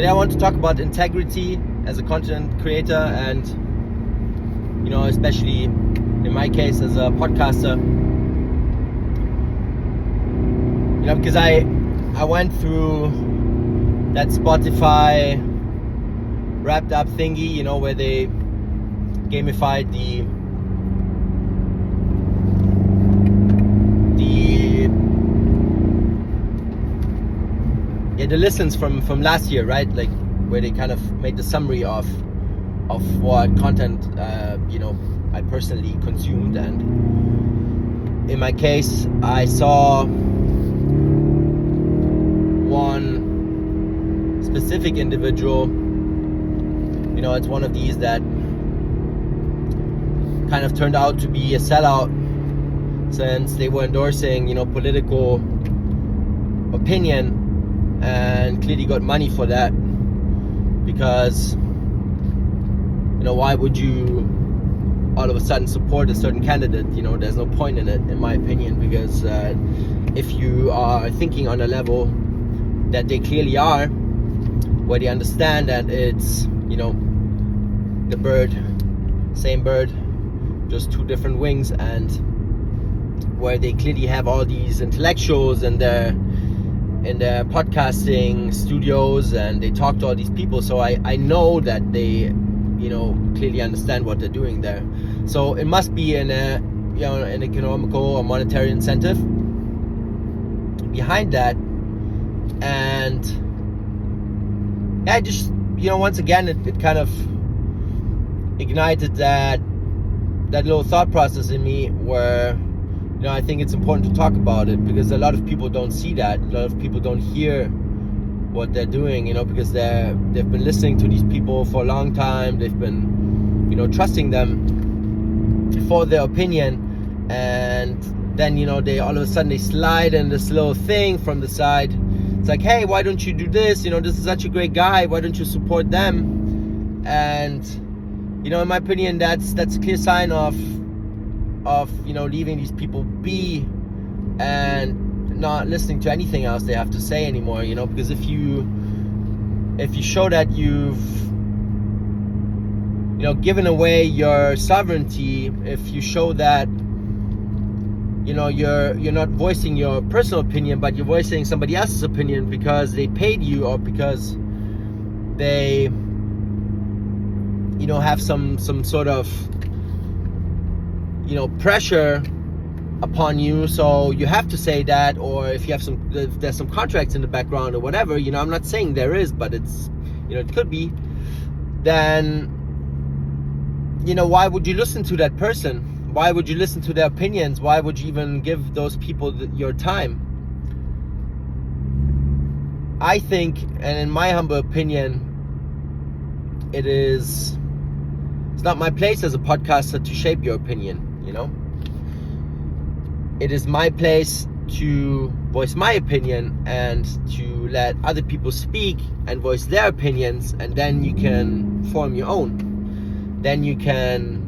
Today I want to talk about integrity as a content creator, and especially in my case as a podcaster. Because I went through that Spotify wrapped up thingy, where they gamified the listens from last year, right? Like where they kind of made the summary of what content I personally consumed. And in my case, I saw one specific individual. It's one of these that kind of turned out to be a sellout, since they were endorsing political opinion and clearly got money for that. Because why would you all of a sudden support a certain candidate? There's no point in it, in my opinion, because if you are thinking on a level that they clearly are, where they understand that it's the bird, same bird, just two different wings, and where they clearly have all these intellectuals in their podcasting studios, and they talk to all these people, so I know that they clearly understand what they're doing there. So it must be an economical or monetary incentive behind that. And I just once again it kind of ignited that little thought process in me, where I think it's important to talk about it, because a lot of people don't see that. A lot of people don't hear what they're doing, because they've been listening to these people for a long time. They've been, trusting them for their opinion, and then, they all of a sudden they slide in this little thing from the side. It's like, hey, why don't you do this? This is such a great guy. Why don't you support them? And, in my opinion, that's a clear sign of leaving these people be and not listening to anything else they have to say anymore, because if you show that you've given away your sovereignty, if you show that you're not voicing your personal opinion, but you're voicing somebody else's opinion because they paid you, or because they have some sort of pressure upon you, so you have to say that, or if you have there's some contracts in the background or whatever, I'm not saying there is, but it's it could be, then why would you listen to that person? Why would you listen to their opinions? Why would you even give those people your time? I think, and in my humble opinion, it's not my place as a podcaster to shape your opinion. It is my place to voice my opinion and to let other people speak and voice their opinions, and then you can form your own. Then you can,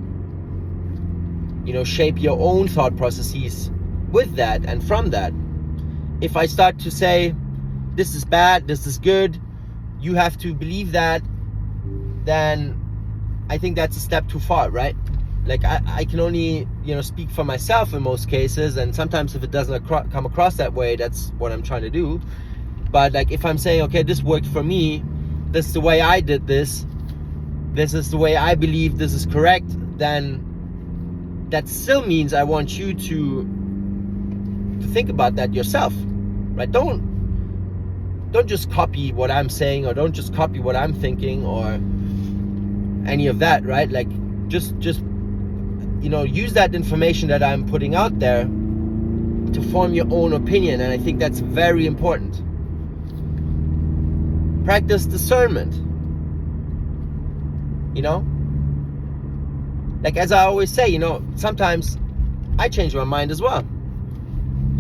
shape your own thought processes with that and from that. If I start to say, this is bad, this is good, you have to believe that, then I think that's a step too far, right? Like I can only speak for myself in most cases, and sometimes if it doesn't come across that way, that's what I'm trying to do. But like if I'm saying, okay, this worked for me, this is the way I did this is the way I believe this is correct, then that still means I want you to think about that yourself, right? Don't just copy what I'm saying, or don't just copy what I'm thinking, or any of that, right? Like just use that information that I'm putting out there to form your own opinion. And I think that's very important. Practice discernment. Like as I always say, sometimes I change my mind as well,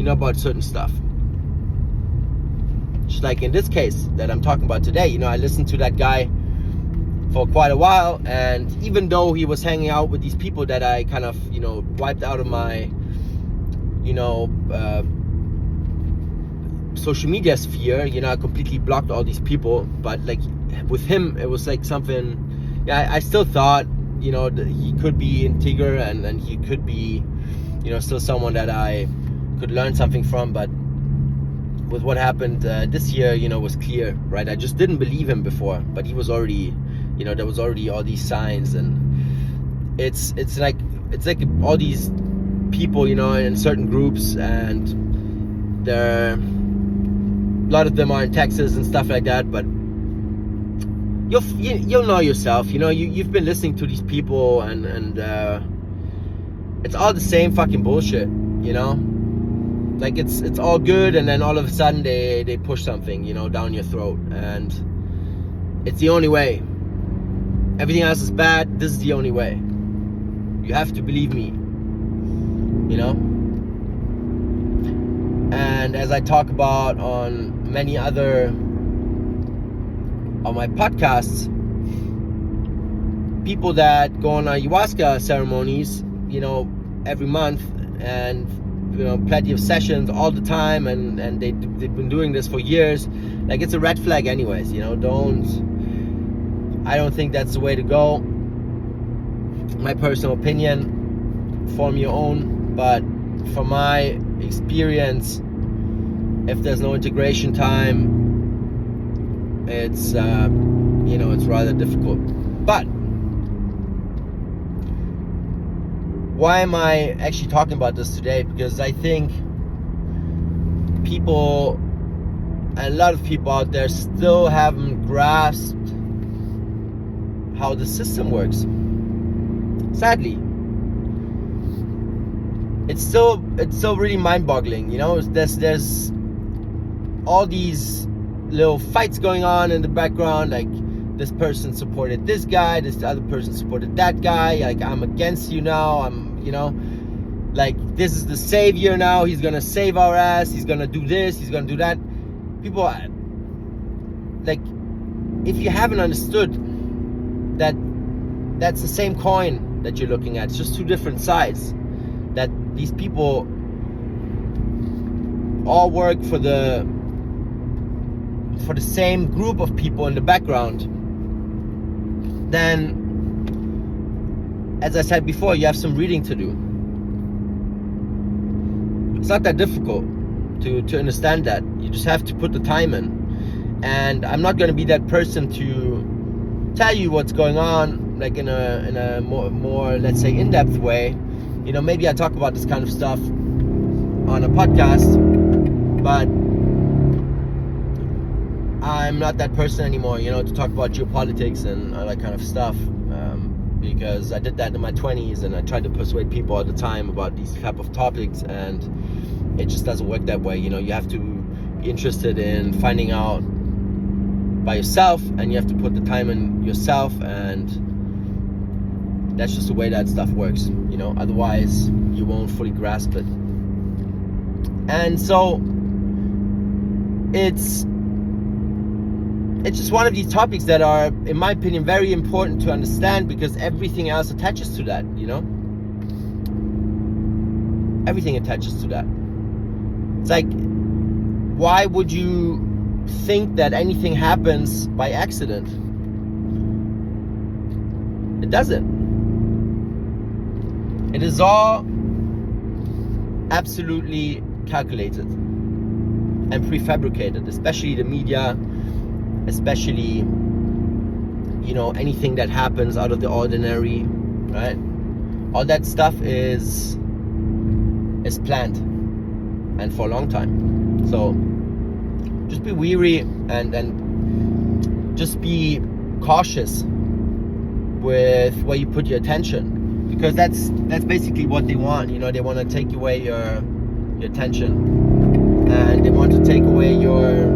about certain stuff. Just like in this case that I'm talking about today, I listened to that guy for quite a while, and even though he was hanging out with these people that I kind of wiped out of my social media sphere, you know, I completely blocked all these people. But like with him, it was like something. Yeah, I still thought, you know, that he could be integer and he could be, you know, still someone that I could learn something from. But with what happened this year, you know, was clear, right? I just didn't believe him before, but he was already, you know, there was already all these signs, and it's like all these people, you know, in certain groups, and a lot of them are in Texas and stuff like that. But you'll know yourself, you know, you've been listening to these people, and it's all the same fucking bullshit, you know. Like it's all good, and then all of a sudden they push something, you know, down your throat, and it's the only way. Everything else is bad. This is the only way. You have to believe me, you know. And as I talk about on many other of my podcasts, people that go on ayahuasca ceremonies, you know, every month, and you know, plenty of sessions all the time, and they've been doing this for years. Like, it's a red flag anyways, you know. I don't think that's the way to go. My personal opinion, form your own. But from my experience, if there's no integration time, it's you know, it's rather difficult. But why am I actually talking about this today? Because I think people, a lot of people out there, still haven't grasped how the system works. Sadly, it's still really mind-boggling, you know. There's all these little fights going on in the background, like this person supported this guy, this other person supported that guy, like, I'm against you now, I'm, you know, like, this is the savior now, he's gonna save our ass, he's gonna do this, he's gonna do that. People, like, if you haven't understood that that's the same coin that you're looking at, it's just two different sides, that these people all work for the same group of people in the background, then, as I said before, you have some reading to do. It's not that difficult to understand that. You just have to put the time in. And I'm not going to be that person to tell you what's going on, like in a more let's say in-depth way. You know, maybe I talk about this kind of stuff on a podcast, but I'm not that person anymore, you know, to talk about geopolitics and all that kind of stuff, because I did that in my 20s, and I tried to persuade people all the time about these type of topics, and it just doesn't work that way. You know, you have to be interested in finding out by yourself, and you have to put the time in yourself, and that's just the way that stuff works, you know. Otherwise you won't fully grasp it. And so it's just one of these topics that are, in my opinion, very important to understand, because everything else attaches to that, you know. Everything attaches to that. It's like, why would you think that anything happens by accident? It doesn't. It is all absolutely calculated and prefabricated, especially the media, especially, you know, anything that happens out of the ordinary, right? All that stuff is planned, and for a long time. So just be wary and just be cautious with where you put your attention, because that's basically what they want. You know, they want to take away your attention, and they want to take away your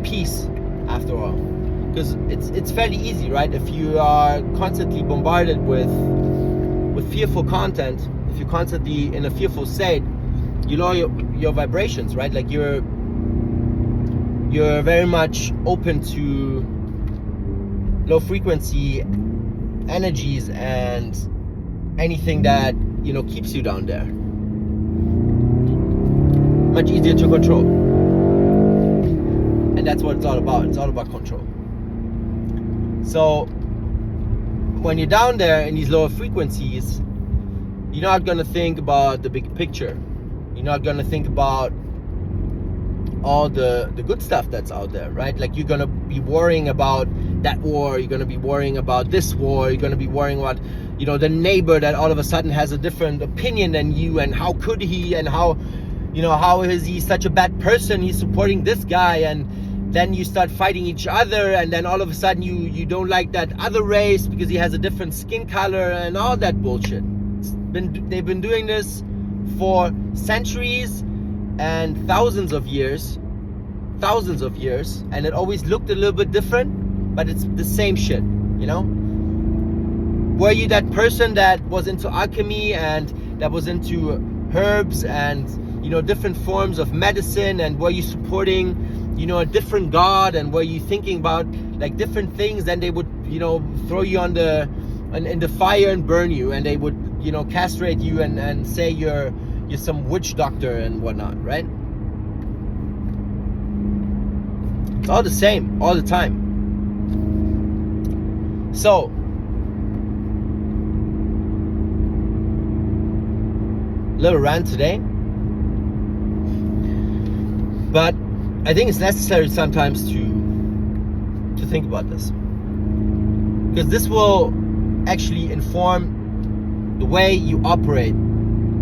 peace, after all. Because it's fairly easy, right? If you are constantly bombarded with fearful content, if you're constantly in a fearful state, you lower your vibrations, right? Like, you're very much open to low frequency energies and anything that, you know, keeps you down there. much easier to control. And that's what it's all about. It's all about control. So when you're down there in these lower frequencies, you're not going to think about the big picture. You're not going to think about all the good stuff that's out there, right? Like, you're going to be worrying about that war, you're going to be worrying about this war, you're going to be worrying about, you know, the neighbor that all of a sudden has a different opinion than you, and how could he, and how, you know, how is he such a bad person, he's supporting this guy, and then you start fighting each other, and then all of a sudden you don't like that other race because he has a different skin color and all that bullshit. They've been doing this for centuries and thousands of years, and it always looked a little bit different, but it's the same shit, you know? Were you that person that was into alchemy and that was into herbs and, you know, different forms of medicine, and were you supporting, you know, a different god, and were you thinking about like different things, then they would, you know, throw you in the fire and burn you, and they would, you know, castrate you and say you're some witch doctor and whatnot, right? It's all the same, all the time. So, little rant today, but I think it's necessary sometimes to think about this, because this will actually inform the way you operate.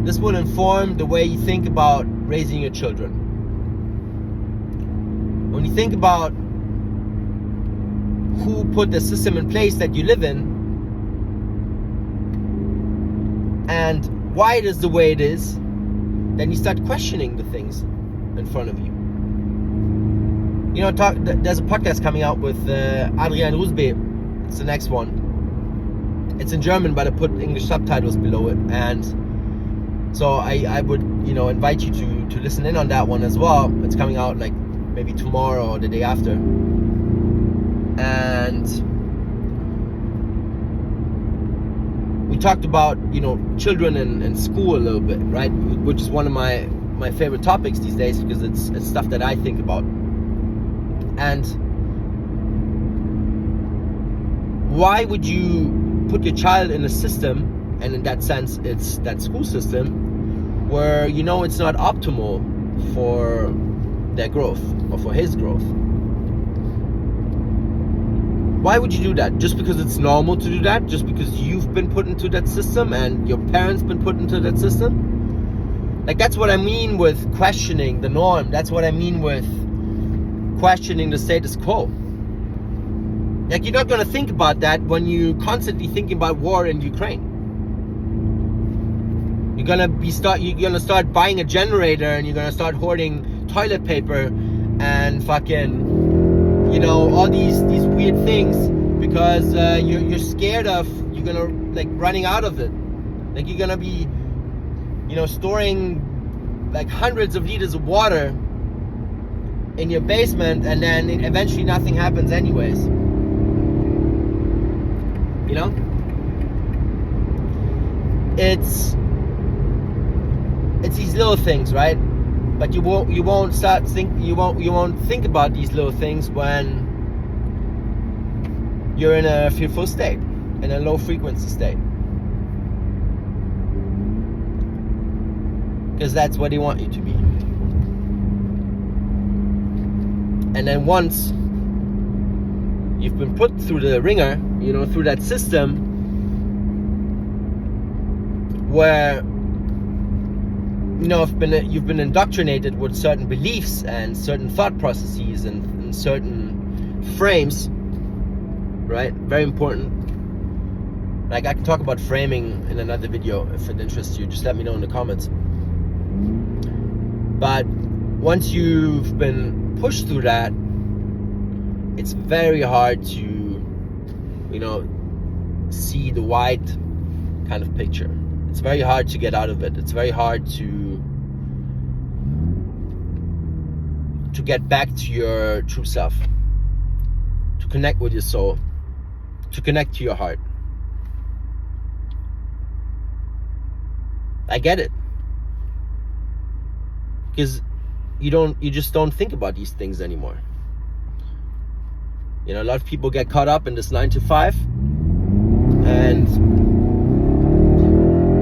This will inform the way you think about raising your children. When you think about who put the system in place that you live in, and why it is the way it is, then you start questioning the things in front of you. You know, there's a podcast coming out with Adrian Rusbe. It's the next one. It's in German, but I put English subtitles below it, and so I would, you know, invite you to listen in on that one as well. It's coming out like maybe tomorrow or the day after. And we talked about, you know, children in school a little bit, right? Which is one of my favorite topics these days, because it's stuff that I think about. And why would you put your child in a system, and in that sense it's that school system, where you know it's not optimal for their growth or for his growth? Why would you do that? Just because it's normal to do that? Just because you've been put into that system and your parents been put into that system? Like, that's what I mean with questioning the norm. That's what I mean with questioning the status quo. Like, you're not going to think about that when you constantly thinking about war in Ukraine. You're gonna start buying a generator, and you're gonna start hoarding toilet paper and fucking, you know, all these weird things, because you're scared of you're gonna like running out of it. Like, you're gonna be, you know, storing like hundreds of liters of water in your basement, and then eventually nothing happens anyways. You know, it's these little things, right? But you won't think about these little things when you're in a fearful state, in a low frequency state, because that's what they want you to be. And then once you've been put through the ringer, you know, through that system where, you know, you've been indoctrinated with certain beliefs and certain thought processes and certain frames, right? Very important. Like, I can talk about framing in another video if it interests you. Just let me know in the comments. But once you've been pushed through that, it's very hard to, you know, see the wide kind of picture. It's very hard to get out of it. It's very hard to get back to your true self, to connect with your soul, to connect to your heart. I get it. Because you just don't think about these things anymore. You know, a lot of people get caught up in this 9 to 5, and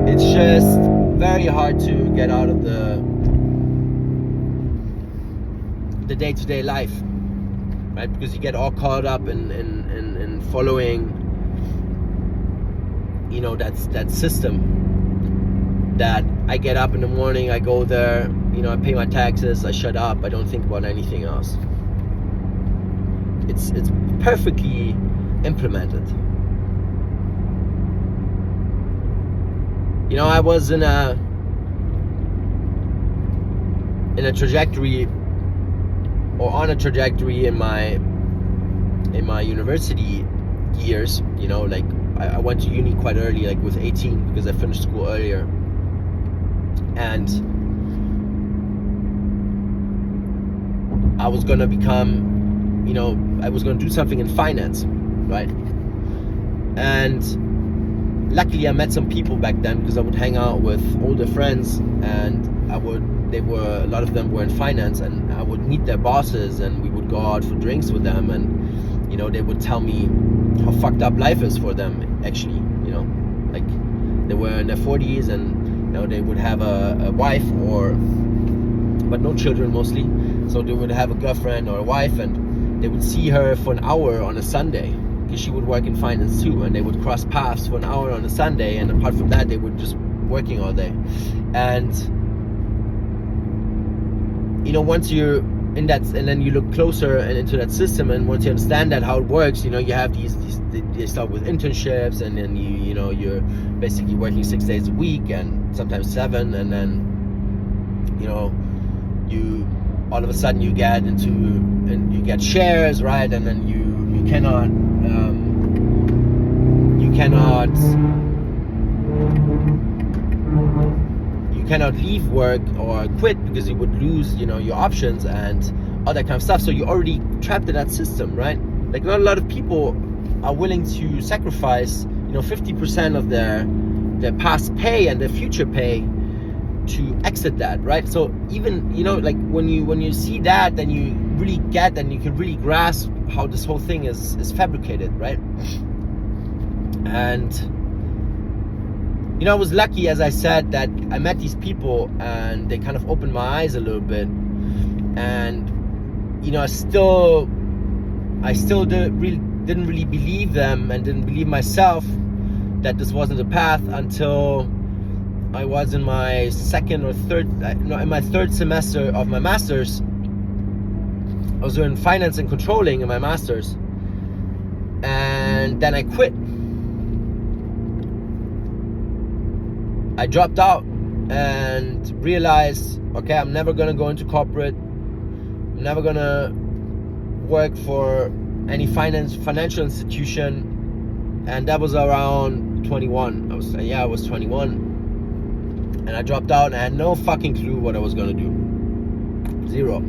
it's just very hard to get out of the day-to-day life, right? Because you get all caught up in following, you know, that system. That I get up in the morning, I go there, you know, I pay my taxes, I shut up, I don't think about anything else. It's perfectly implemented. You know, I was in a trajectory, or on a trajectory in my university years. You know, like I went to uni quite early, like with 18, because I finished school earlier. And I was gonna become, you know, I was gonna do something in finance, right? And luckily I met some people back then, because I would hang out with older friends, and a lot of them were in finance, and I would meet their bosses, and we would go out for drinks with them, and, you know, they would tell me how fucked up life is for them, actually, you know, like they were in their 40s, and, you know, they would have a wife, but no children mostly, so they would have a girlfriend or a wife, and they would see her for an hour on a Sunday, because she would work in finance too, and they would cross paths for an hour on a Sunday, and apart from that they would just working all day. And, you know, once you're in that, and then you look closer and into that system, and once you understand that how it works, you know, you have these they start with internships, and then you know, you're basically working 6 days a week, and sometimes 7, and then, you know, you all of a sudden you get into, and you get shares, right? And then you cannot leave work or quit, because you would lose, you know, your options and all that kind of stuff. So you're already trapped in that system, right? Like, not a lot of people are willing to sacrifice, you know, 50% of their past pay and their future pay to exit that, right? So even, you know, like when you see that, then you really get, and you can really grasp how this whole thing is fabricated, right? And, you know, I was lucky, as I said, that I met these people, and they kind of opened my eyes a little bit. And, you know, I still didn't really believe them, and didn't believe myself that this wasn't a path, until I was in my third semester of my master's. I was doing finance and controlling in my master's, and then I quit. I dropped out and realized, okay, I'm never gonna go into corporate. I'm never gonna work for any financial institution. And that was around 21. I was 21. And I dropped out, and I had no fucking clue what I was gonna do. Zero.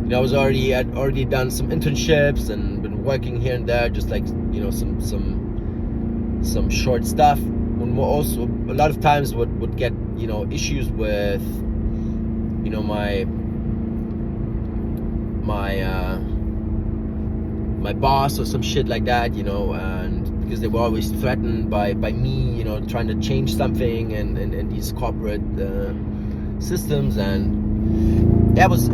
You know, I'd already done some internships and been working here and there, just like, you know, some short stuff. And also a lot of times would get, you know, issues with, you know, my boss or some shit like that, you know, and because they were always threatened by me, you know, trying to change something in these corporate systems. And it was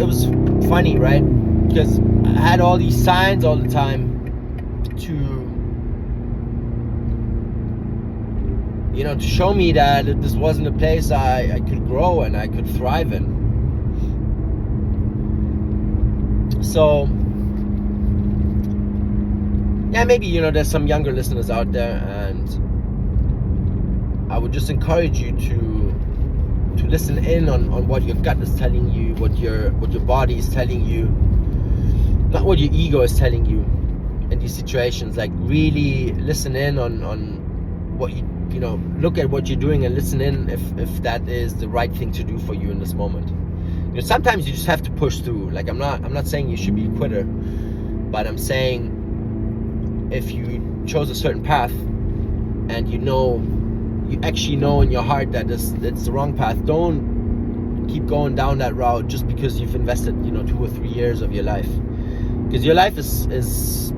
funny, right? Because I had all these signs all the time to, you know, to show me that this wasn't a place I could grow and I could thrive in. So, yeah, maybe, you know, there's some younger listeners out there, and I would just encourage you to listen in on what your gut is telling you, what your body is telling you, not what your ego is telling you in these situations. Like, really listen in on what you know, look at what you're doing and listen in if that is the right thing to do for you in this moment. You know, sometimes you just have to push through. Like, I'm not saying you should be a quitter, but I'm saying, if you chose a certain path and you actually know in your heart that it's the wrong path, don't keep going down that route just because you've invested 2 or 3 years of your life, because your life is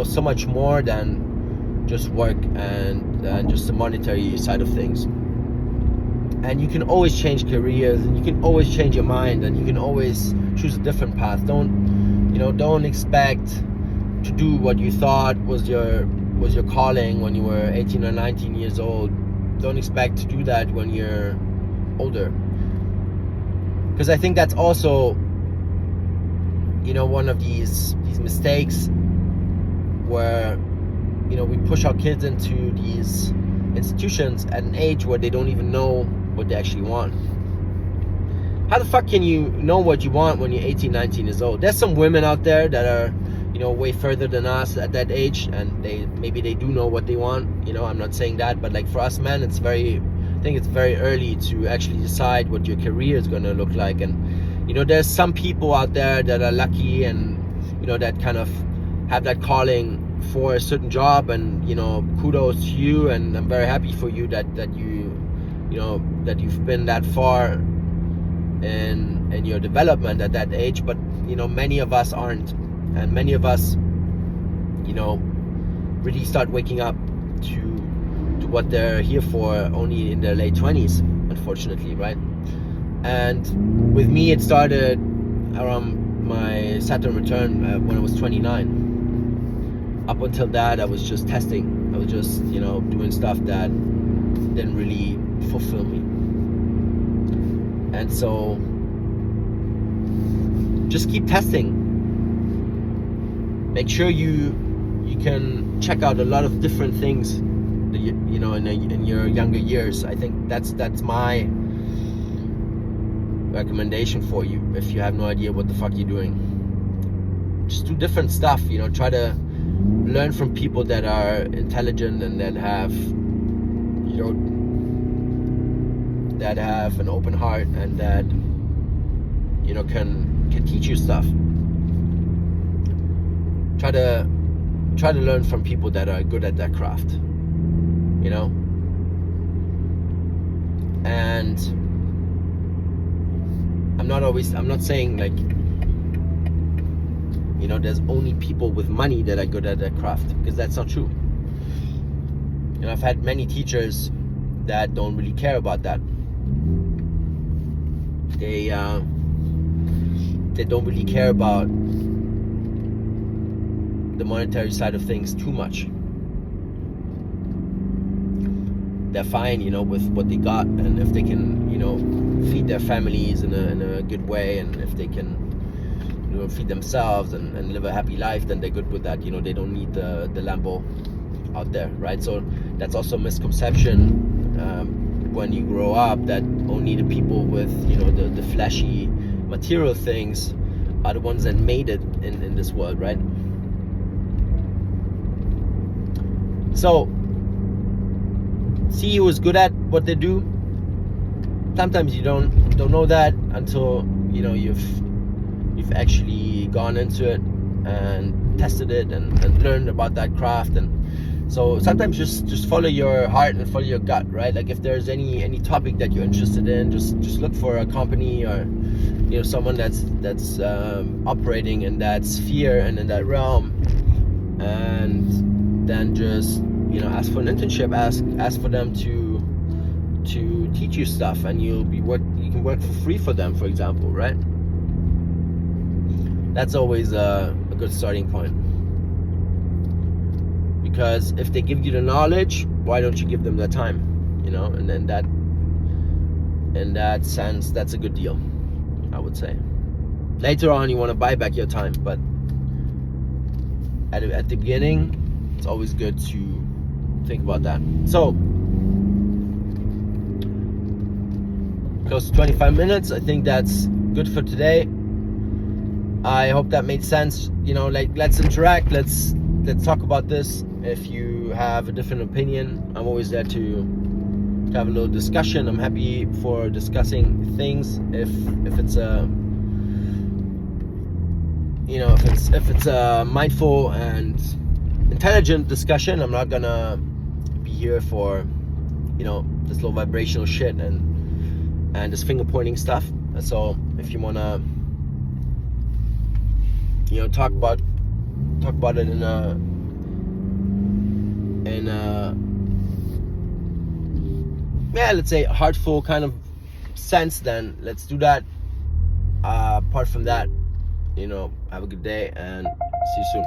so much more than just work and just the monetary side of things. And you can always change careers, and you can always change your mind, and you can always choose a different path. Don't expect to do what you thought was your calling when you were 18 or 19 years old. Don't expect to do that when you're older, because I think that's also one of these mistakes where we push our kids into these institutions at an age where they don't even know what they actually want. How the fuck can you know what you want when you're 18, 19 years old? There's some women out there that are way further than us at that age, and maybe they do know what they want. I'm not saying that, but like for us men, I think it's very early to actually decide what your career is going to look like. And there's some people out there that are lucky and that kind of have that calling for a certain job, and kudos to you, and I'm very happy for you that you've been that far in your development at that age. But many of us aren't, and many of us really start waking up to what they're here for only in their late 20s, unfortunately, right? And with me, it started around my Saturn return when I was 29. Up until that, I was just testing. I was just doing stuff that didn't really fulfill me. And so just keep testing. Make sure you can check out a lot of different things in your younger years. I think that's my recommendation for you if you have no idea what the fuck you're doing. Just do different stuff. Try to learn from people that are intelligent and that have an open heart, and that can teach you stuff. Try to learn from people that are good at their craft, and I'm not saying like there's only people with money that are good at their craft, because that's not true. I've had many teachers that don't really care about that. They don't really care about the monetary side of things too much. They're fine, with what they got, and if they can, feed their families in a good way, and if they can, feed themselves and live a happy life, then they're good with that. They don't need the Lambo out there, right? So that's also a misconception when you grow up, that only the people with the flashy material things are the ones that made it in this world, right? So see who is good at what they do. Sometimes you don't know that until you've actually gone into it and tested it and learned about that craft. And so sometimes just follow your heart and follow your gut, right? Like if there's any topic that you're interested in, just look for a company or someone that's operating in that sphere and in that realm, and then just ask for an internship, ask for them to teach you stuff, and you can work for free for them, for example, right? That's always a good starting point, because if they give you the knowledge, why don't you give them the time? And then that, in that sense, that's a good deal, I would say. Later on, you want to buy back your time, but at the beginning, it's always good to think about that. So close to 25 minutes. I think that's good for today. I hope that made sense. Let's interact. Let's talk about this. If you have a different opinion, I'm always there to have a little discussion. I'm happy for discussing things. If it's a if it's a mindful and intelligent discussion, I'm not gonna be here for this low vibrational shit and this finger pointing stuff. So if you wanna, talk about it in a let's say heartful kind of sense, then let's do that. Apart from that, have a good day and see you soon.